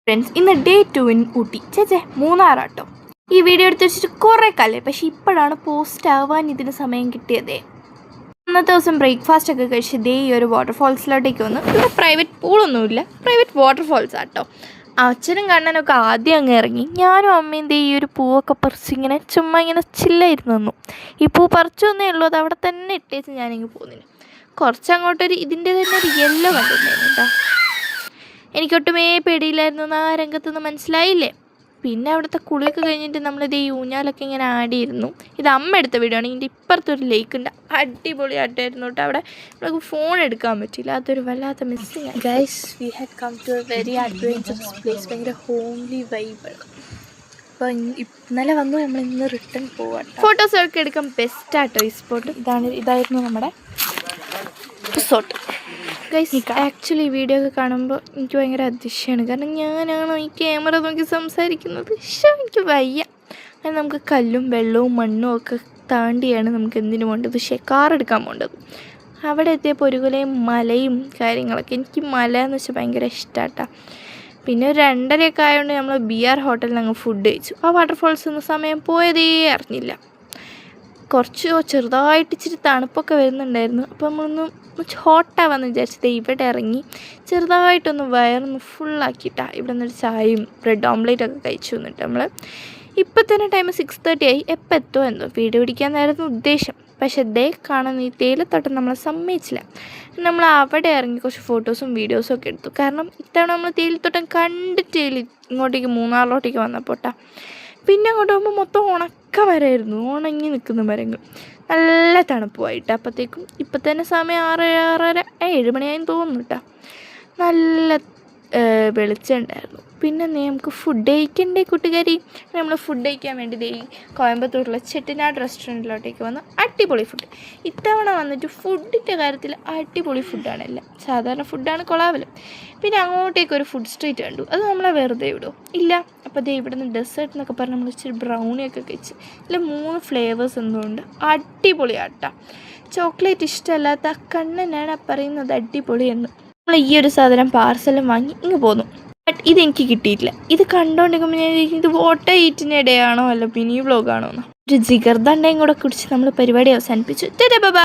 Friends, ഇന്ന് day 2 in Ooty മൂന്നാറാട്ടോ. ഈ video എടുത്ത് വെച്ചിട്ട് കുറേ കാലേ, പക്ഷെ ഇപ്പോഴാണ് പോസ്റ്റ് ആവാൻ ഇതിന് സമയം കിട്ടിയതേ. അന്നത്തെ ദിവസം ബ്രേക്ക്ഫാസ്റ്റ് ഒക്കെ കഴിച്ച് ദേ ഈ ഒരു വാട്ടർഫോൾസിലോട്ടേക്ക് വന്നു. ഇവിടെ പ്രൈവറ്റ് പൂളൊന്നുമില്ല, പ്രൈവറ്റ് വാട്ടർഫോൾസ് ആട്ടോ. അച്ഛനും കണ്ണനൊക്കെ ആദ്യം അങ്ങ് ഇറങ്ങി. ഞാനും അമ്മയും ദേ ഈ ഒരു പൂവൊക്കെ പറിച്ചിങ്ങനെ ചുമ്മാ ഇങ്ങനെ ചില്ലായിരുന്നു തന്നു. ഈ പൂ പറിച്ചൊന്നേ ഉള്ളൂ, അത് അവിടെ തന്നെ ഇട്ടേച്ച് ഞാനിങ്ങ് പോകുന്നില്ല. കുറച്ചങ്ങോട്ടൊരു ഇതിൻ്റെ തന്നെ ഒരു യെല്ലോ കണ്ടിട്ടുണ്ടായിരുന്നു കേട്ടോ. എനിക്കൊട്ടുമേ പേടിയില്ലായിരുന്നു എന്ന് ആ രംഗത്തുനിന്ന് മനസ്സിലായില്ലേ. പിന്നെ അവിടുത്തെ കുളിയൊക്കെ കഴിഞ്ഞിട്ട് നമ്മളിത് ഈ ഊഞ്ഞാലൊക്കെ ഇങ്ങനെ ആടിയിരുന്നു. ഇത് അമ്മ എടുത്ത വീഡിയോ ആണ്. ഇതിൻ്റെ ഇപ്പുറത്തൊരു ലേക്കുണ്ട്, അടിപൊളിയായിട്ടായിരുന്നു കേട്ടോ. അവിടെ നമുക്ക് ഫോൺ എടുക്കാൻ പറ്റില്ല, അതൊരു വല്ലാത്ത missing. Guys, we had come to a very adventurous place. ഭയങ്കര ഹോംലി വൈബാണ്. അപ്പോൾ ഇന്നലെ വന്നു, നമ്മൾ ഇന്ന് റിട്ടേൺ പോവാം. ഫോട്ടോസൊക്കെ എടുക്കാൻ ബെസ്റ്റാട്ടോ ഈ സ്പോട്ട്. ഇതായിരുന്നു നമ്മുടെ റിസോർട്ട്. ഗൈസ്, ആക്ച്വലി ഈ വീഡിയോ ഒക്കെ കാണുമ്പോൾ എനിക്ക് ഭയങ്കര അതിശയമാണ്. കാരണം ഞാനാണോ ഈ ക്യാമറ നോക്കി സംസാരിക്കുന്നത്? എനിക്ക് വയ്യ. കാരണം നമുക്ക് കല്ലും വെള്ളവും മണ്ണും ഒക്കെ താണ്ടിയാണ് നമുക്ക് എന്തിനു പോകേണ്ടത്, കാർ എടുക്കാൻ പോകേണ്ടത്. അവിടെ എത്തിയപ്പോൾ ഒരു കുലയും മലയും കാര്യങ്ങളൊക്കെ. എനിക്ക് മല എന്ന് വെച്ചാൽ ഭയങ്കര ഇഷ്ടമാട്ടാ. പിന്നെ ഒരു 2:30 ആയതുകൊണ്ട് നമ്മൾ BR ഹോട്ടലിൽ അങ്ങ് ഫുഡ് കഴിച്ചു. ആ വാട്ടർഫോൾസ് എന്ന സമയം പോയതേ അറിഞ്ഞില്ല. കുറച്ച് ചെറുതായിട്ട് ഇച്ചിരി തണുപ്പൊക്കെ വരുന്നുണ്ടായിരുന്നു. അപ്പോൾ നമ്മളൊന്ന് ഹോട്ടാവാന്ന് വിചാരിച്ചത് ഇവിടെ ഇറങ്ങി ചെറുതായിട്ടൊന്ന് വയറൊന്ന് ഫുള്ളാക്കിയിട്ടാണ് ഇവിടെ നിന്നൊരു ചായയും ബ്രെഡ് ഓംലേറ്റൊക്കെ കഴിച്ചു വന്നിട്ട് നമ്മൾ. ഇപ്പം തന്നെ ടൈം 6:30 ആയി. എപ്പോൾ എത്തുമോ എന്തോ. വീഡിയോ പിടിക്കാനായിരുന്നു ഉദ്ദേശം, പക്ഷെ കാണുന്ന ഈ തേയിലത്തോട്ടം നമ്മളെ സമ്മതിച്ചില്ല. നമ്മൾ അവിടെ ഇറങ്ങി കുറച്ച് ഫോട്ടോസും വീഡിയോസും ഒക്കെ എടുത്തു. കാരണം ഇത്തവണ നമ്മൾ തേയിലത്തോട്ടം കണ്ടിട്ട് ഇങ്ങോട്ടേക്ക് മൂന്നാറിലോട്ടേക്ക് വന്നപ്പോട്ടാ. പിന്നെ അങ്ങോട്ട് പോകുമ്പോൾ മൊത്തം ഉണക്കമരമായിരുന്നു, ഉണങ്ങി നിൽക്കുന്ന മരങ്ങൾ. നല്ല തണുപ്പുമായിട്ട്. അപ്പോഴത്തേക്കും ഇപ്പം തന്നെ സമയം 6:30 7 മണിയായെന്ന് തോന്നുന്നു കേട്ടോ. നല്ല വെളിച്ചം ഉണ്ടായിരുന്നു. പിന്നെ നമുക്ക് ഫുഡ് കഴിക്കണ്ടേ കൂട്ടുകാരി. നമ്മൾ ഫുഡ് കഴിക്കാൻ വേണ്ടി ദേ കോയമ്പത്തൂരിലെ ചെട്ടിനാട് റെസ്റ്റോറൻറ്റിലോട്ടേക്ക് വന്ന് അടിപൊളി ഫുഡ്. ഇത്തവണ വന്നിട്ട് ഫുഡിൻ്റെ കാര്യത്തിൽ അടിപൊളി ഫുഡാണ്. എല്ലാം സാധാരണ ഫുഡാണ്, കൊളാവലും. പിന്നെ അങ്ങോട്ടേക്ക് ഒരു ഫുഡ് സ്ട്രീറ്റ് കണ്ടു. അത് നമ്മളെ വെറുതെ വിടുമോ? ഇല്ല. അപ്പോൾ ദേ ഇവിടെ നിന്ന് ഡെസേർട്ട് എന്നൊക്കെ പറഞ്ഞ് നമ്മൾ ഇച്ചിരി ബ്രൗണിയൊക്കെ കഴിച്ച്. ഇതിൽ 3 ഫ്ലേവേഴ്സ് എന്തുകൊണ്ട് അടിപൊളിയാട്ടാ. ചോക്ലേറ്റ് ഇഷ്ടമല്ലാത്ത കണ്ണനാണ് പറയുന്നത് അടിപൊളിയെന്ന്. നമ്മൾ ഈ ഒരു സാധനം പാർസലും വാങ്ങി ഇങ്ങ് പോന്നു. ബട്ട് ഇതെനിക്ക് കിട്ടിയിട്ടില്ല. ഇത് കണ്ടുകൊണ്ടിരിക്കുമ്പോൾ ഞാൻ ഇത് വോട്ട ഈറ്റിനിടെയാണോ അല്ല മിനി വ്ലോഗാണോ എന്ന്. ഒരു ജിഗർദണ്ടയും കൂടെ കുടിച്ച് നമ്മൾ പരിപാടി അവസാനിപ്പിച്ചു.